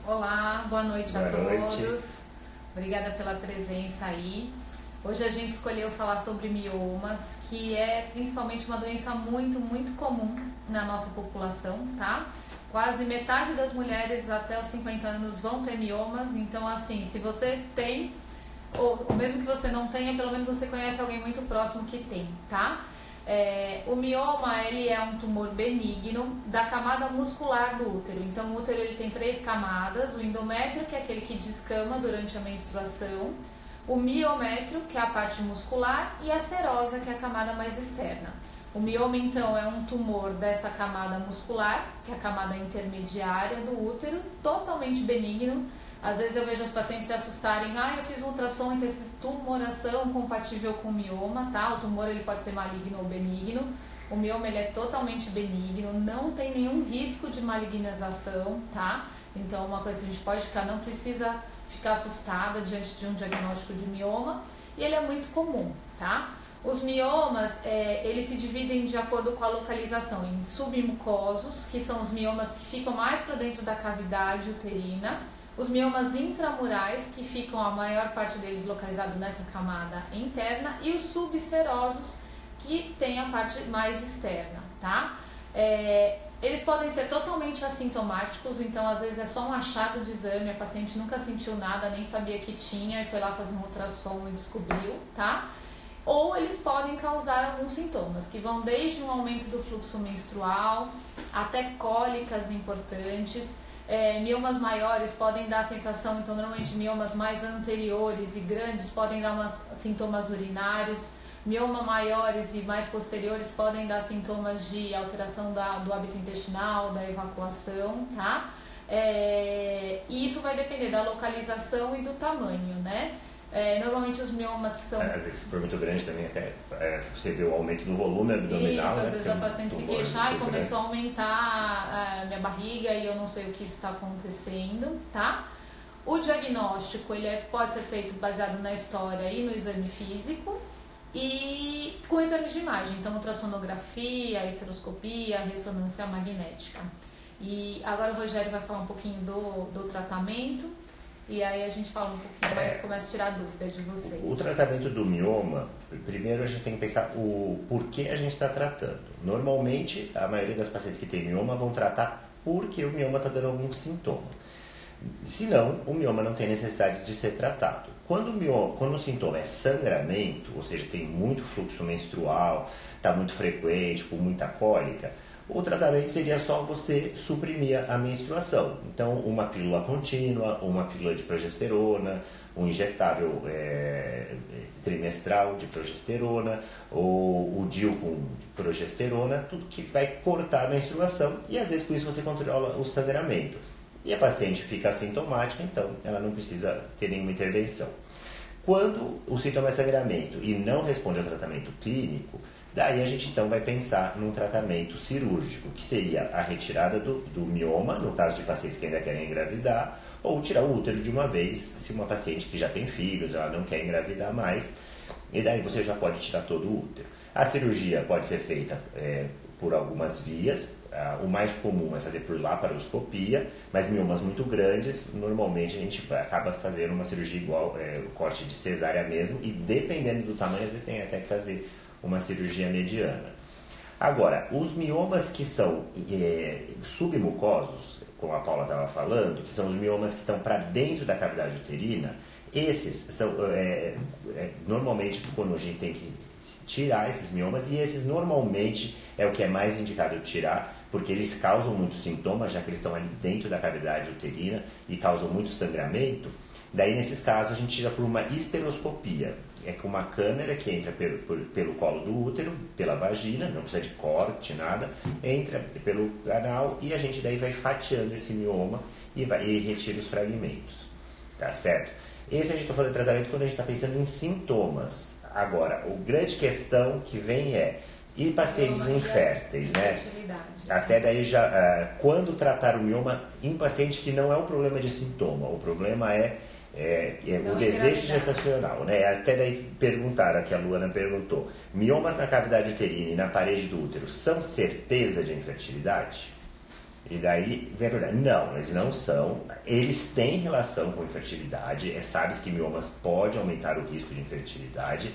Olá, boa noite a Boa todos. noite. Obrigada pela presença aí. Hoje a gente escolheu falar sobre miomas, que é principalmente uma doença muito comum na nossa população, tá? Quase metade das mulheres até os 50 anos vão ter miomas, então assim, se você tem, ou mesmo que você não tenha, pelo menos você conhece alguém muito próximo que tem, tá? O mioma, ele é um tumor benigno da camada muscular do útero. Então o útero ele tem 3 camadas: o endométrio, que é aquele que descama durante a menstruação, o miométrio, que é a parte muscular, e a serosa, que é a camada mais externa. O mioma, então, é um tumor dessa camada muscular, que é a camada intermediária do útero, totalmente benigno. Às vezes eu vejo os pacientes se assustarem: eu fiz um ultrassom e tem escrito tumoração compatível com mioma, tá? O tumor ele pode ser maligno ou benigno. O mioma ele é totalmente benigno, não tem nenhum risco de malignização, tá? Então uma coisa que a gente pode ficar, não precisa ficar assustada diante de um diagnóstico de mioma, e ele é muito comum, tá? Os miomas, eles se dividem de acordo com a localização em submucosos, que são os miomas que ficam mais para dentro da cavidade uterina, os miomas intramurais, que ficam a maior parte deles localizado nessa camada interna, e os subserosos, que tem a parte mais externa, tá? Eles podem ser totalmente assintomáticos, então às vezes é só um achado de exame, a paciente nunca sentiu nada, nem sabia que tinha e foi lá fazer um ultrassom e descobriu, tá? Ou eles podem causar alguns sintomas, que vão desde um aumento do fluxo menstrual até cólicas importantes. Miomas maiores podem dar sensação, então normalmente miomas mais anteriores e grandes podem dar sintomas urinários. Mioma maiores e mais posteriores podem dar sintomas de alteração do hábito intestinal, da evacuação, tá? E isso vai depender da localização e do tamanho, né? Normalmente os miomas que são... Às vezes, se for muito grande também, até você vê o aumento do volume abdominal. Isso, né? às vezes a paciente se queixar e começou a grande. aumentar a minha barriga e eu não sei o que isso está acontecendo, tá? O diagnóstico ele pode ser feito baseado na história e no exame físico e com exames de imagem, então ultrassonografia, esteroscopia, ressonância magnética. E agora o Rogério vai falar um pouquinho do tratamento. E aí a gente fala um pouquinho mais, começa a tirar dúvidas de vocês. O tratamento do mioma, primeiro a gente tem que pensar o porquê a gente está tratando. Normalmente, a maioria das pacientes que tem mioma vão tratar porque o mioma está dando algum sintoma. Se não, o mioma não tem necessidade de ser tratado. Quando o sintoma é sangramento, ou seja, tem muito fluxo menstrual, está muito frequente, com muita cólica, o tratamento seria só você suprimir a menstruação. Então, uma pílula contínua, uma pílula de progesterona, um injetável trimestral de progesterona, ou o DIU com progesterona, tudo que vai cortar a menstruação, e às vezes com isso você controla o sangramento. E a paciente fica assintomática, então ela não precisa ter nenhuma intervenção. Quando o sintoma é sangramento e não responde ao tratamento clínico, daí a gente então vai pensar num tratamento cirúrgico, que seria a retirada do mioma, no caso de pacientes que ainda querem engravidar, ou tirar o útero de uma vez, se uma paciente que já tem filhos, ela não quer engravidar mais, e daí você já pode tirar todo o útero. A cirurgia pode ser feita por algumas vias. O mais comum é fazer por laparoscopia, mas miomas muito grandes, normalmente a gente acaba fazendo uma cirurgia igual, o corte de cesárea mesmo, e dependendo do tamanho, às vezes tem até que fazer uma cirurgia mediana. Agora, os miomas que são submucosos, como a Paula estava falando, que são os miomas que estão para dentro da cavidade uterina, esses são normalmente quando a gente tem que tirar esses miomas, e esses normalmente é o que é mais indicado tirar, porque eles causam muitos sintomas, já que eles estão ali dentro da cavidade uterina e causam muito sangramento. Daí, nesses casos, a gente tira por uma histeroscopia. É com uma câmera que entra pelo colo do útero, pela vagina, não precisa de corte, nada, entra pelo canal e a gente daí vai fatiando esse mioma e retira os fragmentos, tá certo? Esse a gente está falando de tratamento quando a gente está pensando em sintomas. Agora, a grande questão que vem e pacientes inférteis, né? Até daí quando tratar o mioma em paciente que não é um problema de sintoma, o problema é o desejo gestacional, né? Até daí perguntaram, aqui a Luana perguntou, miomas na cavidade uterina e na parede do útero são certeza de infertilidade? E daí, é verdade, não, eles não são, eles têm relação com infertilidade, sabe que miomas pode aumentar o risco de infertilidade,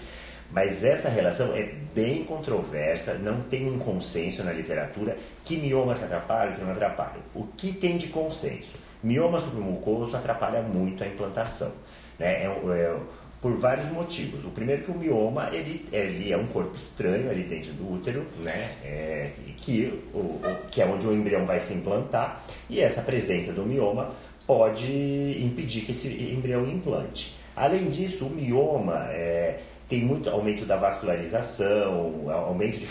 mas essa relação é bem controversa, não tem um consenso na literatura que miomas que atrapalham, que não atrapalham. O que tem de consenso? Mioma submucoso atrapalha muito a implantação, né? Por vários motivos. O primeiro é que o mioma ele é um corpo estranho ali dentro do útero, né? Que é onde o embrião vai se implantar, e essa presença do mioma pode impedir que esse embrião implante. Além disso, o mioma tem muito aumento da vascularização, aumento de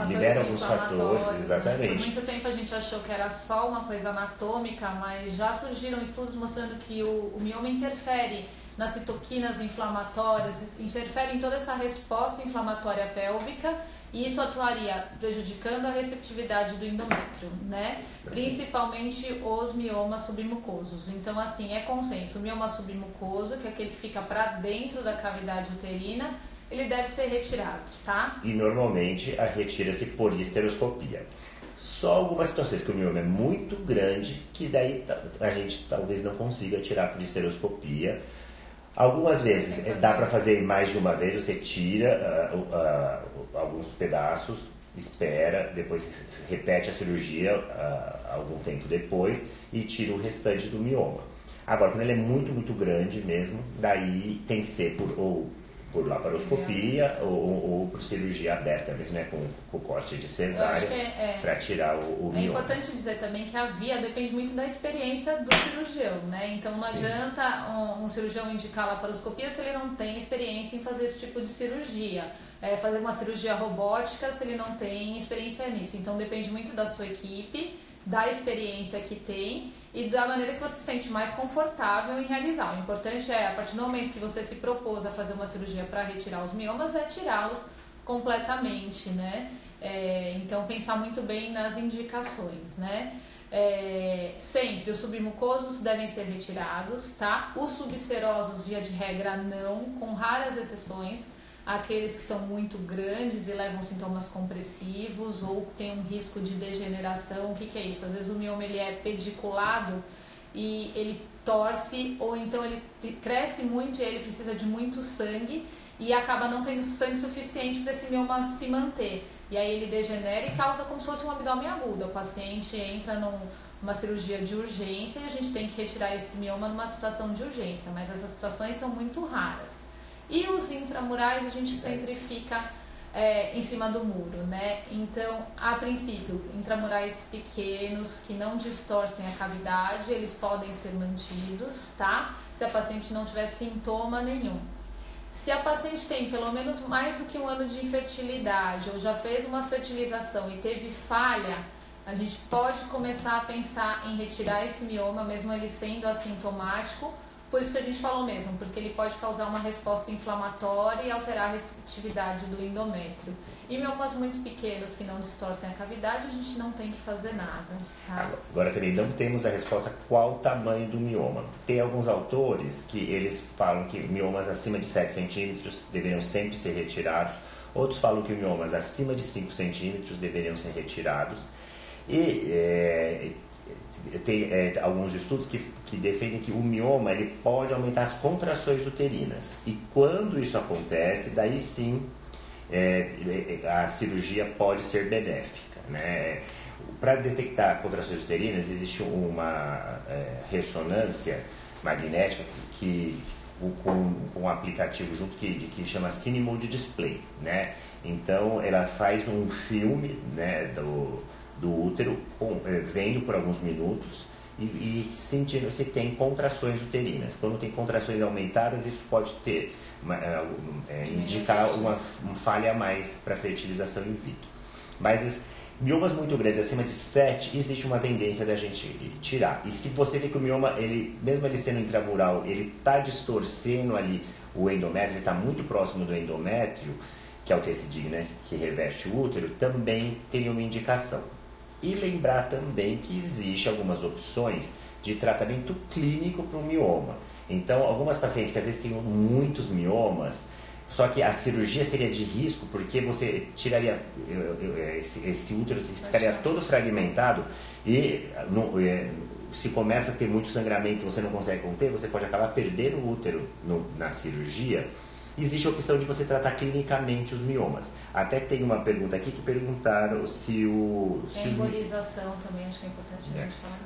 libera alguns fatores, exatamente. Né? Por muito tempo a gente achou que era só uma coisa anatômica, mas já surgiram estudos mostrando que o mioma interfere nas citoquinas inflamatórias, interfere em toda essa resposta inflamatória pélvica, e isso atuaria prejudicando a receptividade do endométrio, né? Principalmente os miomas submucosos. Então, assim, é consenso. O mioma submucoso, que é aquele que fica para dentro da cavidade uterina, ele deve ser retirado, tá? E normalmente retira-se por histeroscopia. Só algumas situações que o mioma é muito grande, que daí a gente talvez não consiga tirar por histeroscopia. Algumas vezes dá para fazer mais de uma vez, você tira alguns pedaços, espera, depois repete a cirurgia algum tempo depois e tira o restante do mioma. Agora, quando ele é muito, muito grande mesmo, daí tem que ser por laparoscopia ou por cirurgia aberta mesmo, né, com corte de cesárea, para tirar o mioma. É importante dizer também que a via depende muito da experiência do cirurgião, né? Então não adianta um cirurgião indicar laparoscopia se ele não tem experiência em fazer esse tipo de cirurgia. Fazer uma cirurgia robótica se ele não tem experiência nisso. Então depende muito da sua equipe, da experiência que tem e da maneira que você se sente mais confortável em realizar. O importante é, a partir do momento que você se propôs a fazer uma cirurgia para retirar os miomas, tirá-los completamente, né? Então, pensar muito bem nas indicações, né? Sempre os submucosos devem ser retirados, tá? Os subserosos, via de regra, não, com raras exceções. Aqueles que são muito grandes e levam sintomas compressivos ou tem um risco de degeneração. O que é isso? Às vezes o mioma ele é pediculado e ele torce, ou então ele cresce muito e ele precisa de muito sangue e acaba não tendo sangue suficiente para esse mioma se manter. E aí ele degenera e causa como se fosse um abdômen agudo. O paciente entra numa cirurgia de urgência e a gente tem que retirar esse mioma numa situação de urgência, mas essas situações são muito raras. E os intramurais a gente sempre fica em cima do muro, né? Então, a princípio, intramurais pequenos que não distorcem a cavidade, eles podem ser mantidos, tá? Se a paciente não tiver sintoma nenhum. Se a paciente tem pelo menos mais do que 1 ano de infertilidade ou já fez uma fertilização e teve falha, a gente pode começar a pensar em retirar esse mioma, mesmo ele sendo assintomático. Por isso que a gente falou mesmo, porque ele pode causar uma resposta inflamatória e alterar a receptividade do endométrio. E miomas muito pequenos que não distorcem a cavidade, a gente não tem que fazer nada. Tá? Agora também não temos a resposta qual o tamanho do mioma. Tem alguns autores que eles falam que miomas acima de 7 centímetros deveriam sempre ser retirados. Outros falam que miomas acima de 5 centímetros deveriam ser retirados. E tem alguns estudos que defendem que o mioma ele pode aumentar as contrações uterinas. E quando isso acontece, daí sim a cirurgia pode ser benéfica, né? Para detectar contrações uterinas, existe uma ressonância magnética com um aplicativo junto que chama Cinemode Display, né? Então ela faz um filme, né, do útero, vendo por alguns minutos e sentindo se tem contrações uterinas. Quando tem contrações aumentadas, isso pode indicar uma falha a mais para fertilização in vitro. Mas miomas muito grandes, acima de 7, existe uma tendência da gente tirar. E se você vê que o mioma, mesmo ele sendo intramural, ele está distorcendo ali o endométrio, ele está muito próximo do endométrio, que é o tecidinho, né, que reveste o útero, também teria uma indicação. E lembrar também que existe algumas opções de tratamento clínico para o mioma. Então, algumas pacientes que às vezes têm muitos miomas, Só que a cirurgia seria de risco porque você tiraria esse útero, ficaria todo fragmentado e se começa a ter muito sangramento e você não consegue conter, você pode acabar perdendo o útero na cirurgia. Existe a opção de você tratar clinicamente os miomas. Até tem uma pergunta aqui que perguntaram se o... A embolização também, acho que é importante a gente falar.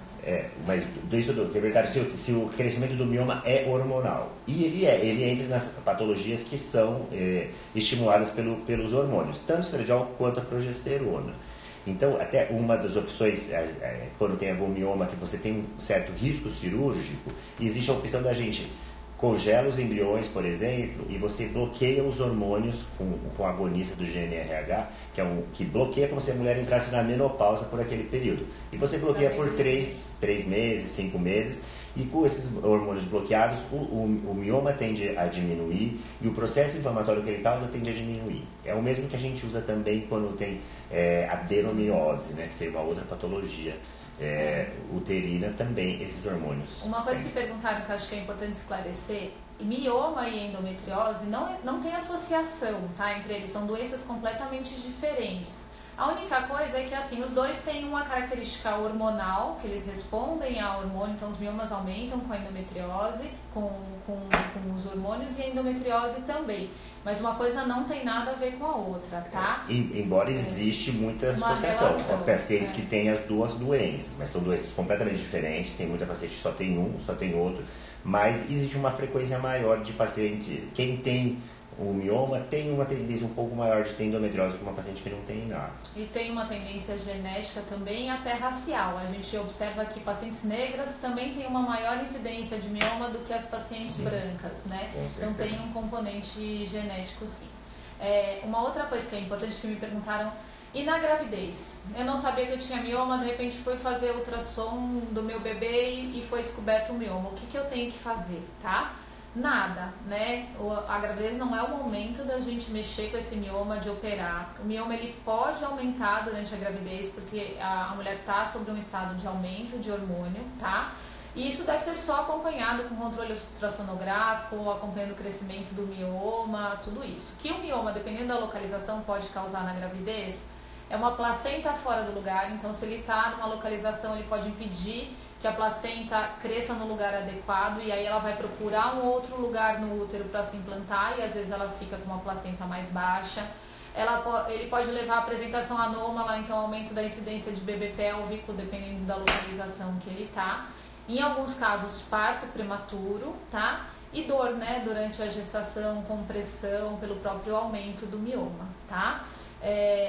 Mas isso que é verdade, se o crescimento do mioma é hormonal. E ele entra nas patologias que são estimuladas pelos hormônios, tanto o estradiol quanto a progesterona. Então, até uma das opções, quando tem algum mioma que você tem um certo risco cirúrgico, existe a opção da gente congela os embriões, por exemplo, e você bloqueia os hormônios com o agonista do GnRH, que bloqueia como se a mulher entrasse na menopausa por aquele período. E você bloqueia por 3 meses, 5 meses, e com esses hormônios bloqueados, o mioma tende a diminuir e o processo inflamatório que ele causa tende a diminuir. É o mesmo que a gente usa também quando tem adenomiose, né, que seria uma outra patologia uterina também, esses hormônios. Uma coisa que perguntaram que eu acho que é importante esclarecer, mioma e endometriose não tem associação, tá, entre eles, são doenças completamente diferentes. A única coisa é que assim, os dois têm uma característica hormonal, que eles respondem a hormônio, então os miomas aumentam com a endometriose, com os hormônios, e a endometriose também. Mas uma coisa não tem nada a ver com a outra, tá? Embora existe muita associação com pacientes que têm as duas doenças, mas são doenças completamente diferentes, tem muita paciente que só tem um, só tem outro, mas existe uma frequência maior de pacientes, quem tem o mioma tem uma tendência um pouco maior de ter endometriose que uma paciente que não tem nada. E tem uma tendência genética também, até racial. A gente observa que pacientes negras também têm uma maior incidência de mioma do que as pacientes brancas, né? Então tem um componente genético, sim. Uma outra coisa que é importante que me perguntaram, e na gravidez? Eu não sabia que eu tinha mioma, de repente fui fazer ultrassom do meu bebê e foi descoberto o mioma. O que eu tenho que fazer, tá? Nada, né? A gravidez não é o momento da gente mexer com esse mioma, de operar. O mioma ele pode aumentar durante a gravidez porque a mulher está sobre um estado de aumento de hormônio, tá? E isso deve ser só acompanhado com controle ultrassonográfico, acompanhando o crescimento do mioma, tudo isso. Que o mioma, dependendo da localização, pode causar na gravidez é uma placenta fora do lugar, então se ele está numa localização, ele pode impedir que a placenta cresça no lugar adequado e aí ela vai procurar um outro lugar no útero para se implantar e às vezes ela fica com uma placenta mais baixa. Ele pode levar a apresentação anômala, então aumento da incidência de bebê pélvico, dependendo da localização que ele está. Em alguns casos, parto prematuro, tá? E dor, né, durante a gestação, compressão pelo próprio aumento do mioma, tá?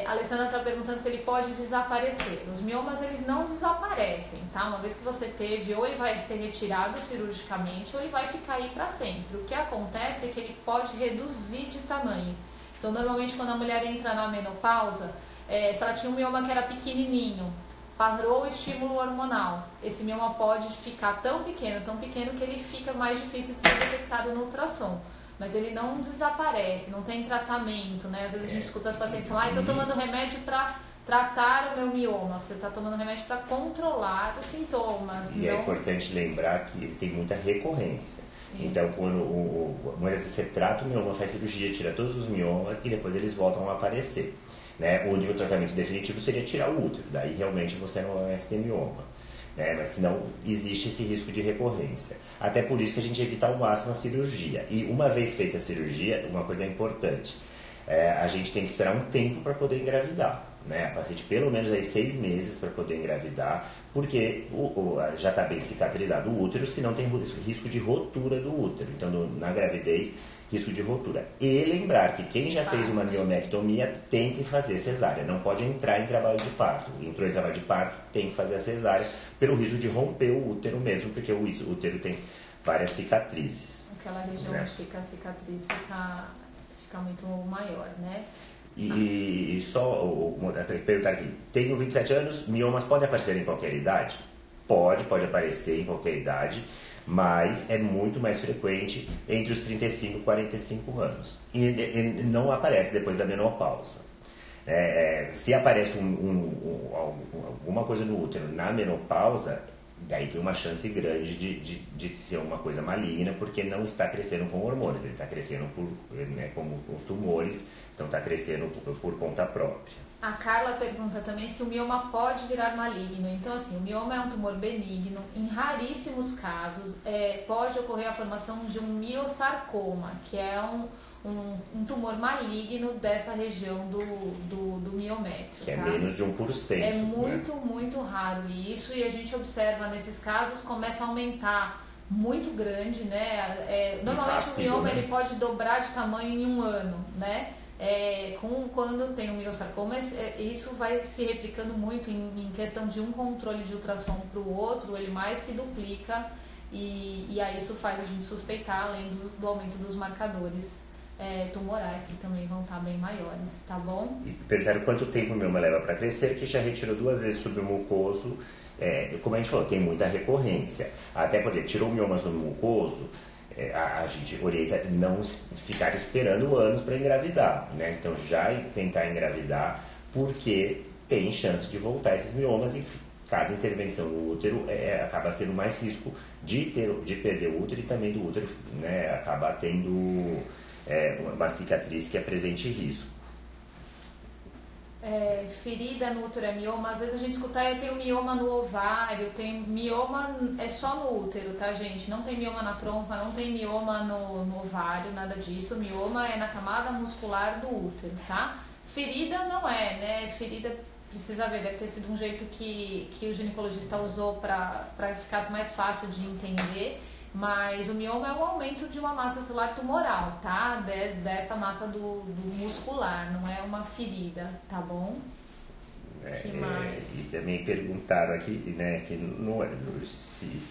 A Alessandra está perguntando se ele pode desaparecer. Os miomas, eles não desaparecem, tá? Uma vez que você teve, ou ele vai ser retirado cirurgicamente, ou ele vai ficar aí para sempre. O que acontece é que ele pode reduzir de tamanho. Então, normalmente, quando a mulher entra na menopausa, se ela tinha um mioma que era pequenininho, parou o estímulo hormonal, esse mioma pode ficar tão pequeno que ele fica mais difícil de ser detectado no ultrassom. Mas ele não desaparece, não tem tratamento, né? Às vezes a gente escuta as pacientes falar, estou tomando remédio para tratar o meu mioma. Você está tomando remédio para controlar os sintomas. E é importante lembrar que ele tem muita recorrência. Isso. Então, muitas vezes você trata o mioma, faz cirurgia, tira todos os miomas e depois eles voltam a aparecer. Né? O único tratamento definitivo seria tirar o útero, daí realmente você não vai mais ter mioma. Mas senão existe esse risco de recorrência. Até por isso que a gente evita ao máximo a cirurgia. E uma vez feita a cirurgia, uma coisa importante, a gente tem que esperar um tempo para poder engravidar. Né? A paciente pelo menos aí 6 meses para poder engravidar, porque já está bem cicatrizado o útero, senão tem risco de rotura do útero. Então na gravidez, risco de rotura. E lembrar que quem já fez uma miomectomia tem que fazer cesárea, não pode entrar em trabalho de parto. Entrou em trabalho de parto, tem que fazer a cesárea, pelo risco de romper o útero mesmo, porque o útero tem várias cicatrizes. Aquela região onde fica a cicatriz fica muito maior, né? E só perguntar aqui, tenho 27 anos, miomas podem aparecer em qualquer idade? Pode aparecer em qualquer idade, mas é muito mais frequente entre os 35 e 45 anos. E não aparece depois da menopausa. Se aparece alguma coisa no útero na menopausa, daí tem uma chance grande de ser uma coisa maligna, porque não está crescendo com hormônios, ele está crescendo como tumores, então está crescendo por conta própria. A Carla pergunta também se o mioma pode virar maligno. Então, assim, o mioma é um tumor benigno. Em raríssimos casos, pode ocorrer a formação de um miosarcoma, que é um tumor maligno dessa região do miométrio. Que é tá? menos de 1%. É muito, muito raro isso, e a gente observa nesses casos, começa a aumentar muito grande, né? Normalmente o mioma ele pode dobrar de tamanho em um ano, né? Quando tem o miosarcoma, isso vai se replicando muito em questão de um controle de ultrassom para o outro, ele mais que duplica, e aí isso faz a gente suspeitar, além do aumento dos marcadores tumorais, que também vão estar bem maiores, tá bom? E perguntaram quanto tempo o mioma leva para crescer, que já retirou 2 vezes submucoso, como a gente falou, tem muita recorrência, até poder tirou o mioma submucoso, a gente orienta não ficar esperando anos para engravidar, né? Então já tentar engravidar, porque tem chance de voltar esses miomas, e cada intervenção no útero acaba sendo mais risco de perder o útero, e também do útero, né, acaba tendo uma cicatriz que apresente risco. Ferida no útero é mioma. Às vezes a gente escuta, eu tenho mioma no ovário, tem mioma, é só no útero, tá, gente? Não tem mioma na trompa, não tem mioma no ovário, nada disso. O mioma é na camada muscular do útero, tá? Ferida não é, né? Ferida, precisa ver, deve ter sido um jeito que o ginecologista usou para ficar mais fácil de entender. Mas o mioma é o aumento de uma massa celular tumoral, tá? Dessa massa do muscular, não é uma ferida, tá bom? E também perguntaram aqui, né, que se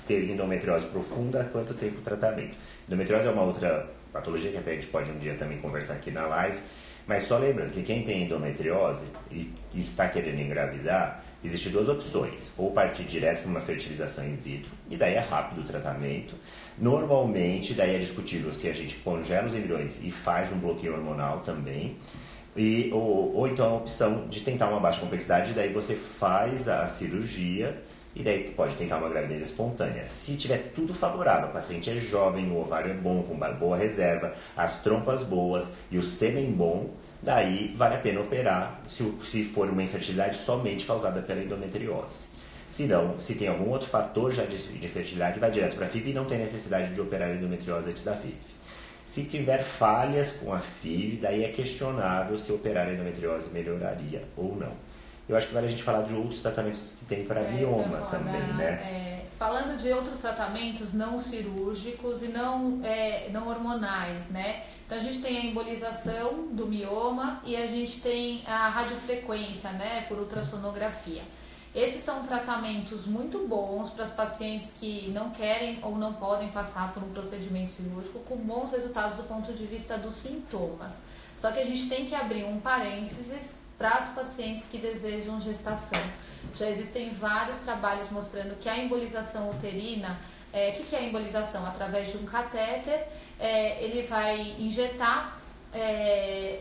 ter endometriose profunda, quanto tempo o tratamento? Endometriose é uma outra patologia que até a gente pode um dia também conversar aqui na live, mas só lembrando que quem tem endometriose e está querendo engravidar, existem 2 opções, ou partir direto para uma fertilização in vitro, e daí é rápido o tratamento. Normalmente, daí é discutível se a gente congela os embriões e faz um bloqueio hormonal também, ou então a opção de tentar uma baixa complexidade, daí você faz a cirurgia, e daí pode tentar uma gravidez espontânea. Se tiver tudo favorável, o paciente é jovem, o ovário é bom, com uma boa reserva, as trompas boas e o sêmen bom, daí vale a pena operar se for uma infertilidade somente causada pela endometriose. Se não, se tem algum outro fator já de fertilidade, vai direto para a FIV e não tem necessidade de operar a endometriose antes da FIV. Se tiver falhas com a FIV, daí é questionável se operar a endometriose melhoraria ou não. Eu acho que vale a gente falar de outros tratamentos que tem para mioma também, né? Falando de outros tratamentos não cirúrgicos e não hormonais, né? Então a gente tem a embolização do mioma e a gente tem a radiofrequência, né, por ultrassonografia. Esses são tratamentos muito bons para as pacientes que não querem ou não podem passar por um procedimento cirúrgico, com bons resultados do ponto de vista dos sintomas. Só que a gente tem que abrir um parênteses para as pacientes que desejam gestação. Já existem vários trabalhos mostrando que a embolização uterina, o que é a embolização? Através de um catéter, ele vai injetar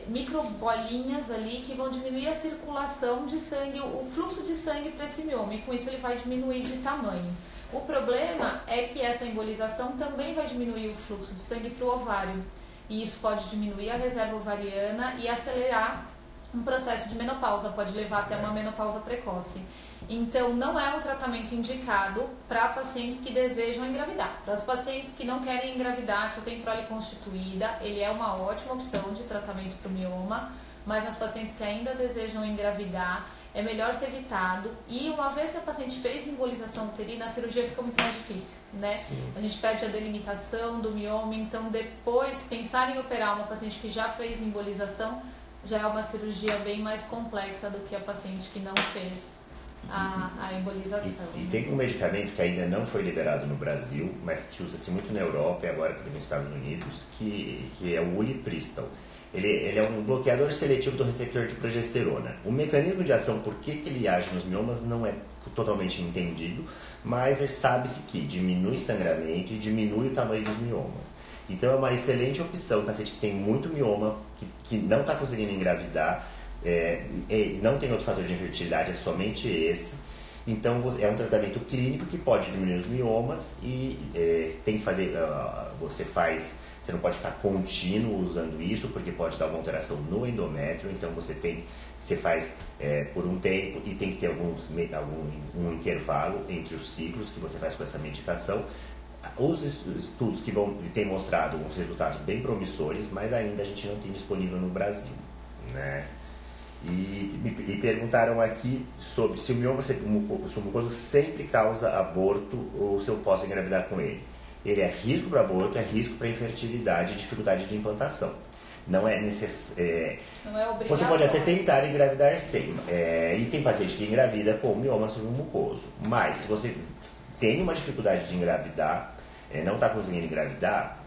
microbolinhas ali que vão diminuir a circulação de sangue, o fluxo de sangue para esse mioma, e com isso ele vai diminuir de tamanho. O problema é que essa embolização também vai diminuir o fluxo de sangue para o ovário, e isso pode diminuir a reserva ovariana e acelerar um processo de menopausa, pode levar até uma menopausa precoce. Então, não é um tratamento indicado para pacientes que desejam engravidar. Para as pacientes que não querem engravidar, que têm prole constituída, ele é uma ótima opção de tratamento para o mioma, mas nas pacientes que ainda desejam engravidar, é melhor ser evitado. E uma vez que a paciente fez embolização uterina, a cirurgia fica muito mais difícil, né? A gente perde a delimitação do mioma, então depois pensar em operar uma paciente que já fez embolização, já é uma cirurgia bem mais complexa do que a paciente que não fez a embolização. E tem um medicamento que ainda não foi liberado no Brasil, mas que usa-se muito na Europa e agora também nos Estados Unidos, que é o ulipristal. Ele é um bloqueador seletivo do receptor de progesterona. O mecanismo de ação, por que ele age nos miomas, não é totalmente entendido, mas sabe-se que diminui sangramento e diminui o tamanho dos miomas. Então é uma excelente opção, paciente que tem muito mioma, que não está conseguindo engravidar, não tem outro fator de infertilidade, é somente esse, Então é um tratamento clínico que pode diminuir os miomas e tem que fazer, você não pode ficar contínuo usando isso, porque pode dar uma alteração no endométrio, então você faz por um tempo e tem que ter um intervalo entre os ciclos que você faz com essa medicação. Os estudos que têm mostrado uns resultados bem promissores, mas ainda a gente não tem disponível no Brasil, né? E perguntaram aqui sobre se o mioma submucoso sempre causa aborto ou se eu posso engravidar com ele. Ele é risco para aborto, é risco para infertilidade e dificuldade de implantação. Não é necessário. Não é obrigatório. Você pode até tentar engravidar sem. E tem paciente que engravida com mioma submucoso. Mas se você tem uma dificuldade de engravidar, não está conseguindo engravidar,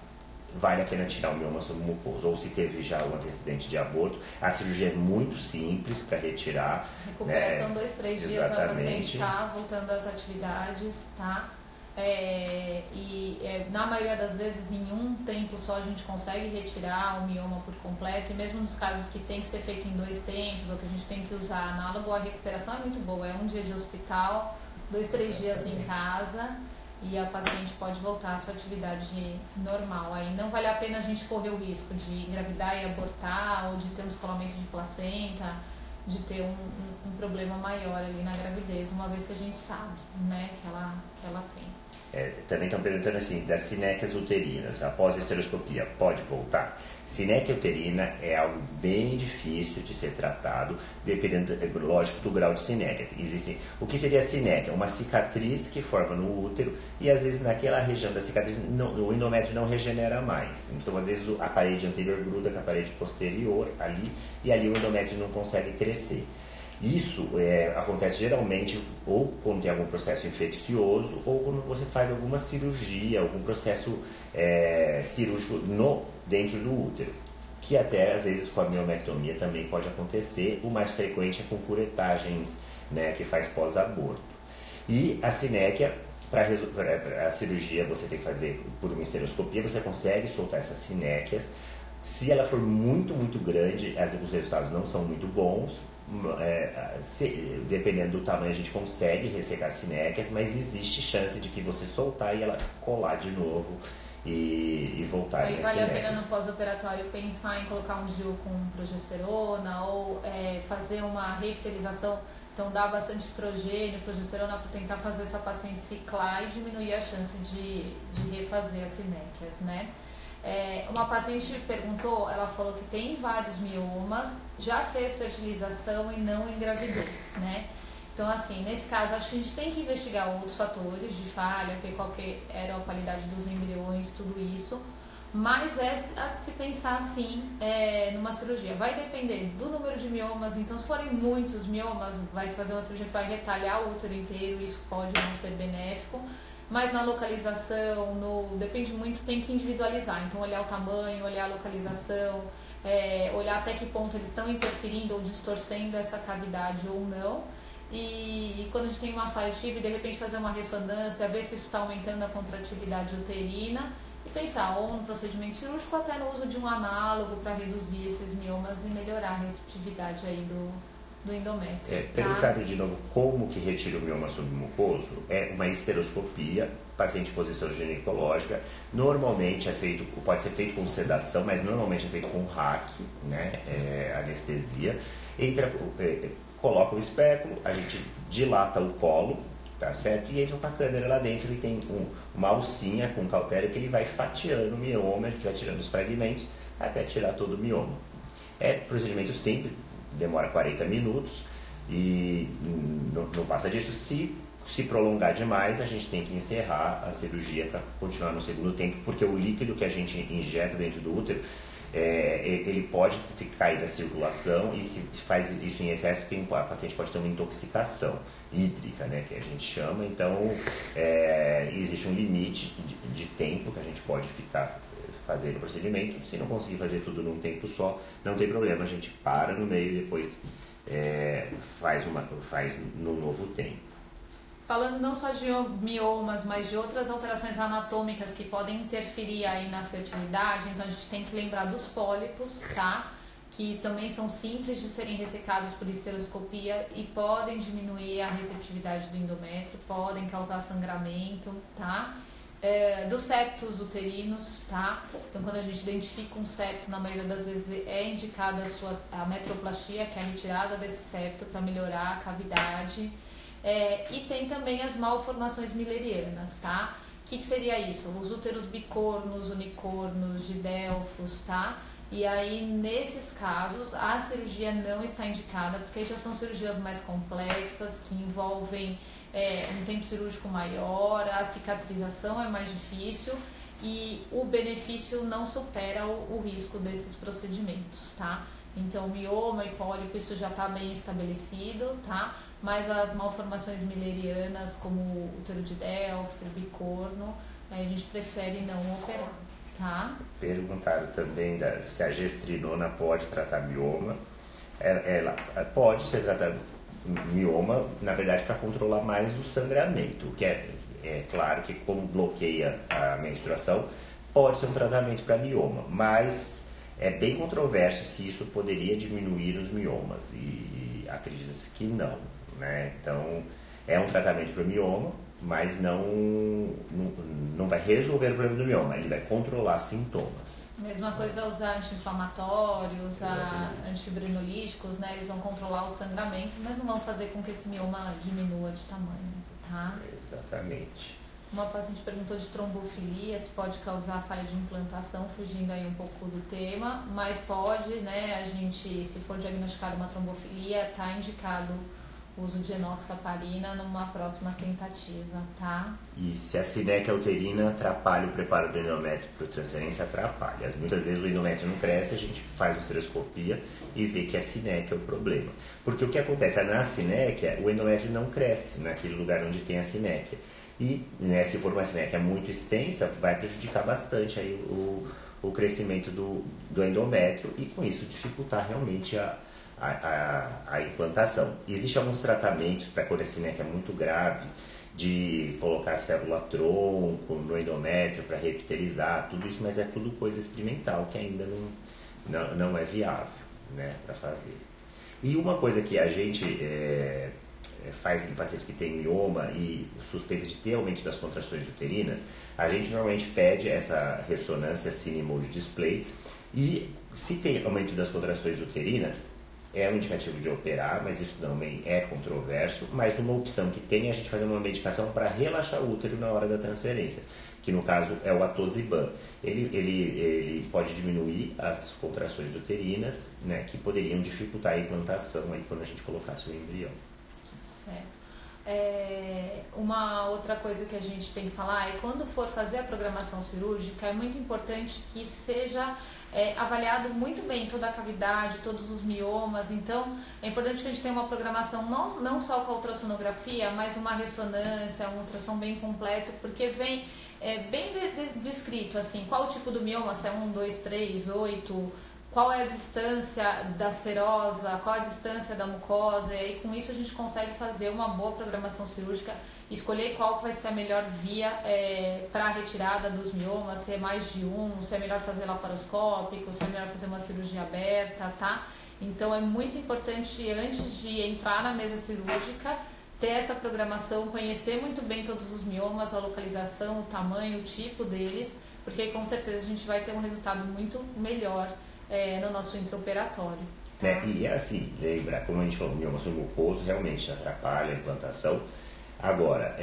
vale a pena tirar o mioma submucoso. Ou se teve já um antecedente de aborto, a cirurgia é muito simples para retirar. Recuperação 2-3 dias, a Exatamente. paciente está voltando às atividades, tá? Na maioria das vezes, em um tempo só, a gente consegue retirar o mioma por completo. E mesmo nos casos que tem que ser feito em 2 tempos, ou que a gente tem que usar análogo, a recuperação é muito boa. É 1 dia de hospital, 2-3 dias em casa, e a paciente pode voltar à sua atividade normal. Aí não vale a pena a gente correr o risco de engravidar e abortar, ou de ter um descolamento de placenta, de ter um problema maior ali na gravidez, uma vez que a gente sabe, né, que ela tem. Também estão perguntando assim, das sinéquias uterinas, após a estereoscopia, pode voltar? Sinéquia uterina é algo bem difícil de ser tratado, dependendo, lógico, do grau de sinéquia. O que seria a sinéquia? Uma cicatriz que forma no útero e, às vezes, naquela região da cicatriz, o endométrio não regenera mais. Então, às vezes, a parede anterior gruda com a parede posterior ali, e ali o endométrio não consegue crescer. Isso acontece geralmente ou quando tem algum processo infeccioso ou quando você faz alguma cirurgia, algum processo cirúrgico dentro do útero, que até às vezes com a miomectomia também pode acontecer. O mais frequente é com curetagens, né, que faz pós-aborto. E a sinéquia, para a cirurgia você tem que fazer por uma estereoscopia, você consegue soltar essas sinéquias. Se ela for muito, muito grande, os resultados não são muito bons. Dependendo do tamanho, a gente consegue ressecar as sinéquias, mas existe chance de que você soltar e ela colar de novo e voltar. Aí vale a pena no pós-operatório pensar em colocar um DIU com progesterona ou fazer uma reepitelização. Então dá bastante estrogênio, progesterona, para tentar fazer essa paciente ciclar e diminuir a chance de refazer as sinéquias, né? Uma paciente perguntou, ela falou que tem vários miomas, já fez fertilização e não engravidou, né? Então, assim, nesse caso, acho que a gente tem que investigar outros fatores de falha, ver qual que era a qualidade dos embriões, tudo isso. Mas a de se pensar, assim, numa cirurgia. Vai depender do número de miomas, então se forem muitos miomas, vai fazer uma cirurgia que vai retalhar o útero inteiro, isso pode não ser benéfico. Mas na localização, depende muito, tem que individualizar. Então, olhar o tamanho, olhar a localização, olhar até que ponto eles estão interferindo ou distorcendo essa cavidade ou não. E quando a gente tem uma falha FIV, de repente fazer uma ressonância, ver se isso está aumentando a contratilidade uterina e pensar ou no procedimento cirúrgico ou até no uso de um análogo para reduzir esses miomas e melhorar a receptividade aí do endométrio. Perguntaram de novo como que retira o mioma submucoso. É uma esteroscopia, paciente em posição ginecológica. Normalmente pode ser feito com sedação, mas normalmente é feito com RAC, né? Anestesia. Coloca o espéculo, a gente dilata o colo, tá certo? E entra com a câmera lá dentro e tem uma alcinha com cautério que ele vai fatiando o mioma, a gente vai tirando os fragmentos até tirar todo o mioma. Procedimento simples, demora 40 minutos e não passa disso. Se prolongar demais, a gente tem que encerrar a cirurgia para continuar no segundo tempo, porque o líquido que a gente injeta dentro do útero, ele pode cair da circulação e se faz isso em excesso, a paciente pode ter uma intoxicação hídrica, né, que a gente chama. Então, existe um limite de tempo que a gente pode ficar fazendo o procedimento. Se não conseguir fazer tudo num tempo só, não tem problema, a gente para no meio e depois faz no novo tempo. Falando não só de miomas, mas de outras alterações anatômicas que podem interferir aí na fertilidade, então a gente tem que lembrar dos pólipos, tá? que também são simples de serem ressecados por esteroscopia e podem diminuir a receptividade do endométrio, podem causar sangramento, tá? Dos septos uterinos, tá? Então, quando a gente identifica um septo, na maioria das vezes é indicada a metroplastia, que é a retirada desse septo para melhorar a cavidade. E tem também as malformações müllerianas, tá? O que seria isso? Os úteros bicornos, unicornos, gidelfos, tá? E aí, nesses casos, a cirurgia não está indicada, porque já são cirurgias mais complexas, que envolvem um tempo cirúrgico maior, a cicatrização é mais difícil e o benefício não supera o risco desses procedimentos, tá? Então, mioma e pólipo, isso já está bem estabelecido, tá? Mas as malformações müllerianas, como o útero de Delphi, o bicorno, a gente prefere não operar, tá? Perguntaram também se a gestrinona pode tratar mioma. Ela pode ser tratada mioma, na verdade, para controlar mais o sangramento, que é claro que como bloqueia a menstruação, pode ser um tratamento para mioma, mas é bem controverso se isso poderia diminuir os miomas e acredita-se que não, né? Então, é um tratamento para mioma, mas não vai resolver o problema do mioma, ele vai controlar sintomas. Mesma coisa usar anti-inflamatórios, usar antifibrinolíticos, né? Eles vão controlar o sangramento, mas não vão fazer com que esse mioma diminua de tamanho, tá? Exatamente. Uma paciente perguntou de trombofilia, se pode causar falha de implantação, fugindo aí um pouco do tema, mas pode, né? A gente, se for diagnosticada uma trombofilia, tá indicado o uso de enoxaparina numa próxima tentativa, tá? E se a sinéquia uterina atrapalha o preparo do endométrio para transferência, atrapalha. Muitas vezes o endométrio não cresce, a gente faz uma esteroscopia e vê que a sinéquia é o problema. Porque o que acontece é na sinéquia, o endométrio não cresce naquele lugar onde tem a sinéquia. E, né, se for uma sinéquia muito extensa, vai prejudicar bastante aí o crescimento do endométrio e com isso dificultar realmente a implantação. Existem alguns tratamentos para quando a sinéquia é muito grave, de colocar célula-tronco no endométrio para reepitelizar, tudo isso, mas é tudo coisa experimental que ainda não é viável, né, para fazer. E uma coisa que a gente faz em pacientes que têm mioma e suspeita de ter aumento das contrações uterinas, a gente normalmente pede essa ressonância Cine-Mode Display e se tem aumento das contrações uterinas, é um indicativo de operar, mas isso também é controverso, mas uma opção que tem é a gente fazer uma medicação para relaxar o útero na hora da transferência, que no caso é o atosiban. Ele pode diminuir as contrações uterinas, né, que poderiam dificultar a implantação aí quando a gente colocasse o embrião. Certo. Uma outra coisa que a gente tem que falar é quando for fazer a programação cirúrgica, é muito importante que seja avaliado muito bem toda a cavidade, todos os miomas. Então, é importante que a gente tenha uma programação não só com a ultrassonografia, mas uma ressonância, um ultrassom bem completo, porque vem bem descrito, assim, qual o tipo do mioma, se é 1, 2, 3, 8... qual é a distância da serosa, qual a distância da mucosa, e aí com isso a gente consegue fazer uma boa programação cirúrgica, escolher qual que vai ser a melhor via para a retirada dos miomas, se é mais de um, se é melhor fazer laparoscópico, se é melhor fazer uma cirurgia aberta, tá? Então é muito importante, antes de entrar na mesa cirúrgica, ter essa programação, conhecer muito bem todos os miomas, a localização, o tamanho, o tipo deles, porque aí, com certeza a gente vai ter um resultado muito melhor no nosso intraoperatório. Tá? E assim, lembra, como a gente falou, o mioma submucoso realmente atrapalha a implantação. Agora,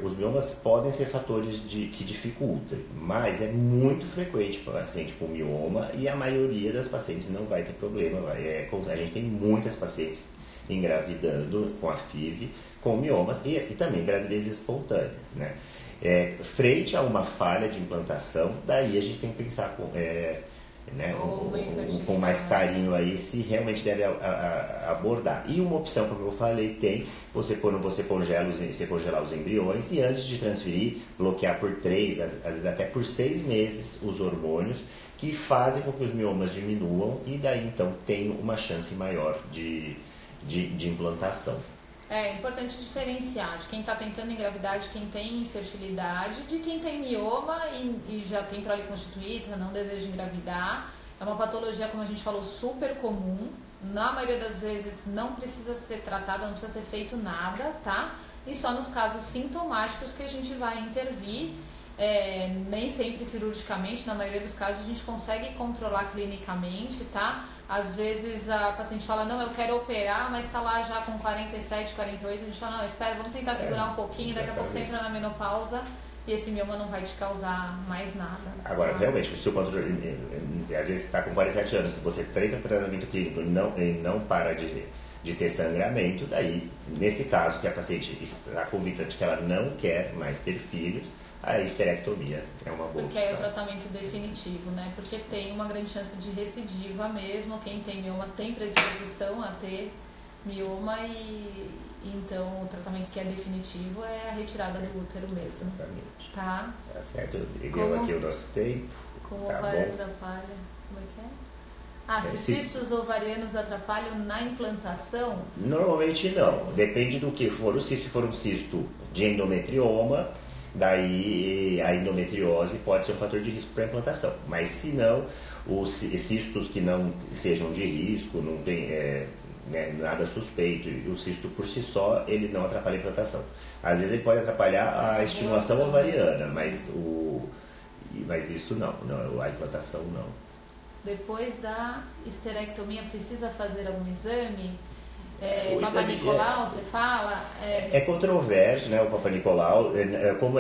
os miomas podem ser fatores que dificultam, mas é muito frequente para o paciente com mioma e a maioria das pacientes não vai ter problema. A gente tem muitas pacientes engravidando com a FIV, com miomas e também gravidez espontâneas, né? Frente a uma falha de implantação, daí a gente tem que pensar com mais carinho aí se realmente deve abordar. E uma opção, como eu falei, tem você congelar os embriões e antes de transferir, bloquear por 3, às vezes até por 6 meses os hormônios que fazem com que os miomas diminuam e daí então tem uma chance maior de implantação. É importante diferenciar de quem está tentando engravidar, de quem tem infertilidade, de quem tem mioma e já tem prole constituída, não deseja engravidar. É uma patologia, como a gente falou, super comum. Na maioria das vezes não precisa ser tratada, não precisa ser feito nada, tá? E só nos casos sintomáticos que a gente vai intervir, nem sempre cirurgicamente, na maioria dos casos a gente consegue controlar clinicamente, tá? Às vezes a paciente fala, não, eu quero operar, mas está lá já com 47, 48, a gente fala, não, espera, vamos tentar segurar um pouquinho, daqui a pouco você entra na menopausa e esse mioma não vai te causar mais nada. Agora, realmente, se o controle, às vezes está com 47 anos, se você treina tratamento clínico e não para de ter sangramento, daí, nesse caso, que a paciente está convicta de que ela não quer mais ter filhos, a esterectomia é uma boa Porque opção. é o tratamento definitivo, né? Porque tem uma grande chance de recidiva mesmo. Quem tem mioma tem predisposição a ter mioma e então o tratamento que é definitivo é a retirada do útero mesmo. Exatamente. Tá? Tá certo? Deu aqui o nosso tempo. Como Tá ovário bom. atrapalha? Como é que é? Se cistos ovarianos atrapalham na implantação? Normalmente não. Depende do que for o cisto. Se for um cisto de endometrioma, daí a endometriose pode ser um fator de risco para a implantação. Mas se não, os cistos que não sejam de risco, não tem nada suspeito, e o cisto por si só, ele não atrapalha a implantação. Às vezes ele pode atrapalhar a estimulação ovariana, mas isso não, a implantação não. Depois da esterectomia, precisa fazer algum exame? Papa Nicolau, você fala? É controverso, né, o Papa Nicolau, como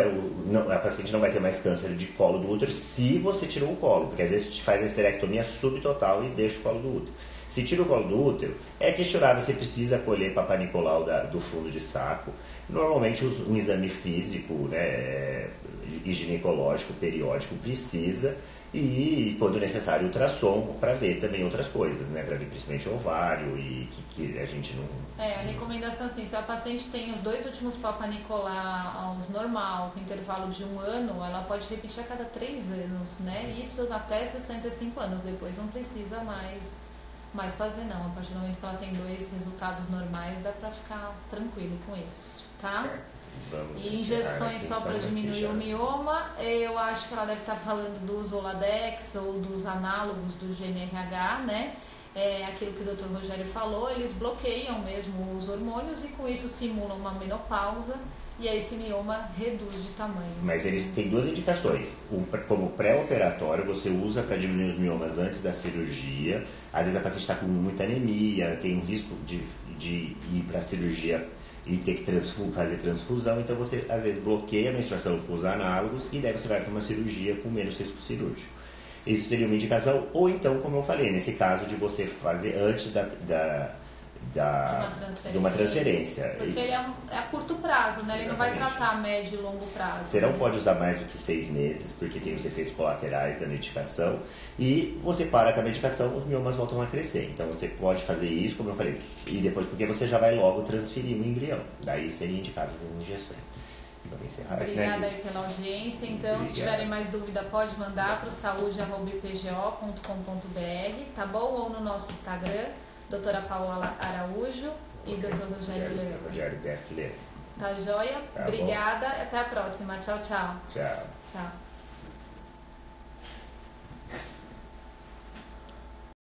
a paciente não vai ter mais câncer de colo do útero se você tirou o colo, porque às vezes faz a esterectomia subtotal e deixa o colo do útero. Se tira o colo do útero, é questionável se precisa colher Papa Nicolau do fundo de saco. Normalmente um exame físico, né, e ginecológico periódico precisa, e quando necessário ultrassom para ver também outras coisas, né, para ver principalmente o ovário e que a gente não... A recomendação assim, se a paciente tem os 2 últimos Papa Nicolaus normal, com intervalo de 1 ano, ela pode repetir a cada 3 anos, né, isso até 65 anos, depois não precisa mais fazer não, a partir do momento que ela tem 2 resultados normais, dá para ficar tranquilo com isso, tá? E injeções só para diminuir o mioma, eu acho que ela deve estar falando do Zoladex ou dos análogos do GNRH, né? Aquilo que o Dr. Rogério falou, eles bloqueiam mesmo os hormônios e com isso simulam uma menopausa e aí esse mioma reduz de tamanho. Mas ele tem 2 indicações. Como pré-operatório, você usa para diminuir os miomas antes da cirurgia. Às vezes a paciente está com muita anemia, tem um risco de ir para a cirurgia e ter que fazer transfusão, então você às vezes bloqueia a menstruação com os análogos e daí você vai para uma cirurgia com menos risco cirúrgico. Isso seria uma indicação, ou então, como eu falei, nesse caso de você fazer antes de uma transferência. Porque ele é a curto prazo, né? Ele não vai tratar a médio e longo prazo. Você não pode usar mais do que 6 meses, porque tem os efeitos colaterais da medicação. E você para com a medicação, os miomas voltam a crescer. Então você pode fazer isso, como eu falei, e depois porque você já vai logo transferir o embrião. Daí seria indicado as injeções. Vamos encerrar. Obrigada aí pela audiência. Então, se tiverem mais dúvida, pode mandar para o saúde@ipgo.com.br, tá bom? Ou no nosso Instagram, doutora Paula Araújo e doutor Rogério Leão. Rogério BF Leão. Tá joia? Tá Obrigada. Bom. Até a próxima. Tchau, tchau. Tchau. Tchau.